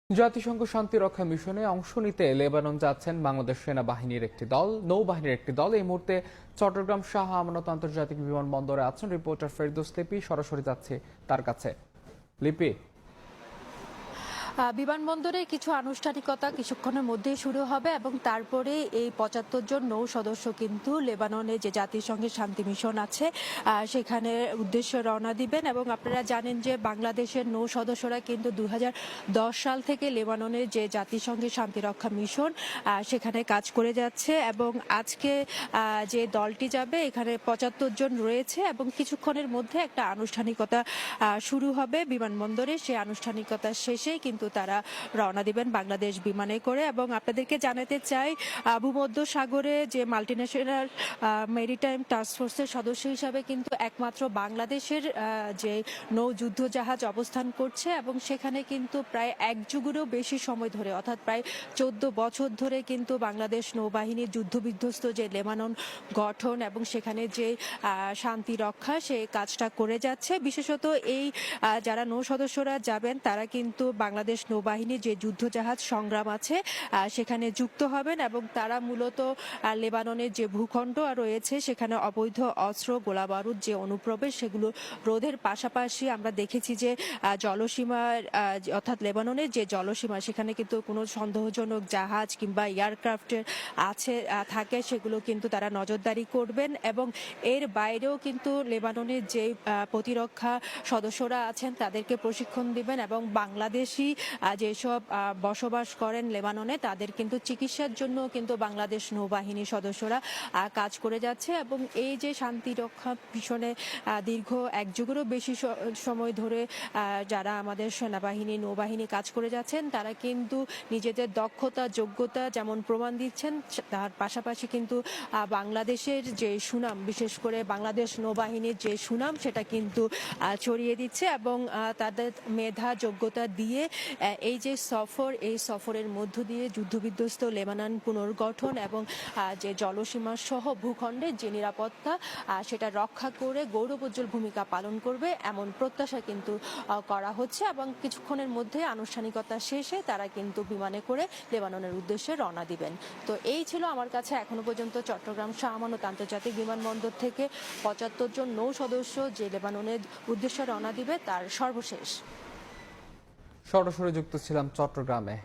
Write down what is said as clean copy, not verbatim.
জাতিসংঘ শান্তিরক্ষা মিশনে অংশ নিতে লেবানন যাচ্ছেন বাংলাদেশ সেনাবাহিনীর একটি দল, নৌবাহিনীর একটি দল। এই মুহূর্তে চট্টগ্রাম শাহ আমানত আন্তর্জাতিক বিমানবন্দরে আছেন রিপোর্টার ফেরদৌস লিপি। সরাসরি যাচ্ছে তার কাছে। লিপি, বিমানবন্দরে কিছু আনুষ্ঠানিকতা কিছুক্ষণের মধ্যেই শুরু হবে এবং তারপরে এই ৭৫ জন নৌ সদস্য কিন্তু লেবাননে যে জাতিসংঘের শান্তি মিশন আছে সেখানে উদ্দেশ্যে রওনা দিবেন। এবং আপনারা জানেন যে বাংলাদেশের নৌ সদস্যরা কিন্তু ২০১০ সাল থেকে লেবাননের যে জাতিসংঘের শান্তিরক্ষা মিশন সেখানে কাজ করে যাচ্ছে। এবং আজকে যে দলটি যাবে এখানে ৭৫ জন রয়েছে এবং কিছুক্ষণের মধ্যে একটা আনুষ্ঠানিকতা শুরু হবে বিমানবন্দরে। সেই আনুষ্ঠানিকতা শেষে কিন্তু তারা রওনা দিবেন বাংলাদেশ বিমানে করে। এবং আপনাদেরকে জানাতে চাই, ভূমধ্য সাগরে যে মাল্টিন্যাশনাল মেরিটাইম টাস্কফোর্সের সদস্য হিসাবে কিন্তু একমাত্র বাংলাদেশের যে নৌ যুদ্ধ জাহাজ অবস্থান করছে এবং সেখানে কিন্তু প্রায় এক যুগেরও বেশি সময় ধরে অর্থাৎ প্রায় ১৪ বছর ধরে কিন্তু বাংলাদেশ নৌবাহিনীর যুদ্ধবিধ্বস্ত যে লেবানন গঠন এবং সেখানে যে শান্তি রক্ষা সেই কাজটা করে যাচ্ছে। বিশেষত এই যারা নৌ সদস্যরা যাবেন তারা কিন্তু বাংলাদেশ নৌবাহিনীর যে যুদ্ধজাহাজ সংগ্রাম আছে সেখানে যুক্ত হবেন এবং তারা মূলত লেবাননের যে ভূখণ্ড রয়েছে সেখানে অবৈধ অস্ত্র গোলাবারুদ যে অনুপ্রবেশ সেগুলো রোধের পাশাপাশি আমরা দেখেছি যে জলসীমার অর্থাৎ লেবাননের যে জলসীমা সেখানে কিন্তু কোনো সন্দেহজনক জাহাজ কিংবা এয়ারক্রাফটের থাকে সেগুলো কিন্তু তারা নজরদারি করবেন। এবং এর বাইরেও কিন্তু লেবাননের যে প্রতিরক্ষা সদস্যরা আছেন তাদেরকে প্রশিক্ষণ দিবেন এবং বাংলাদেশি যেসব বসবাস করেন লেবাননে তাদের কিন্তু চিকিৎসার জন্য কিন্তু বাংলাদেশ নৌবাহিনীর সদস্যরা কাজ করে যাচ্ছে। এবং এই যে শান্তি রক্ষা মিশনে দীর্ঘ এক যুগেরও বেশি সময় ধরে যারা আমাদের সেনাবাহিনী নৌবাহিনী কাজ করে যাচ্ছেন তারা কিন্তু নিজেদের দক্ষতা যোগ্যতা যেমন প্রমাণ দিচ্ছেন তার পাশাপাশি কিন্তু বাংলাদেশের যে সুনাম, বিশেষ করে বাংলাদেশ নৌবাহিনীর যে সুনাম সেটা কিন্তু ছড়িয়ে দিচ্ছে। এবং তাদের মেধা যোগ্যতা দিয়ে এই যে সফর, এই সফরের মধ্য দিয়ে যুদ্ধবিধ্বস্ত লেবানন পুনর্গঠন এবং যে জলসীমা সহ ভূখণ্ডের যে নিরাপত্তা সেটা রক্ষা করে গৌরবোজ্জ্বল ভূমিকা পালন করবে এমন প্রত্যাশা কিন্তু করা হচ্ছে। এবং কিছুক্ষণের মধ্যে আনুষ্ঠানিকতা শেষে তারা কিন্তু বিমানে করে লেবাননের উদ্দেশ্যে রওনা দিবেন। তো এই ছিল আমার কাছে এখনো পর্যন্ত চট্টগ্রাম শাহ আমানত আন্তর্জাতিক বিমানবন্দর থেকে ৭৫ জন নৌ সদস্য যে লেবাননের উদ্দেশ্যে রওনা দিবে তার সর্বশেষ। সরাসরি যুক্ত ছিলাম চট্টগ্রামে।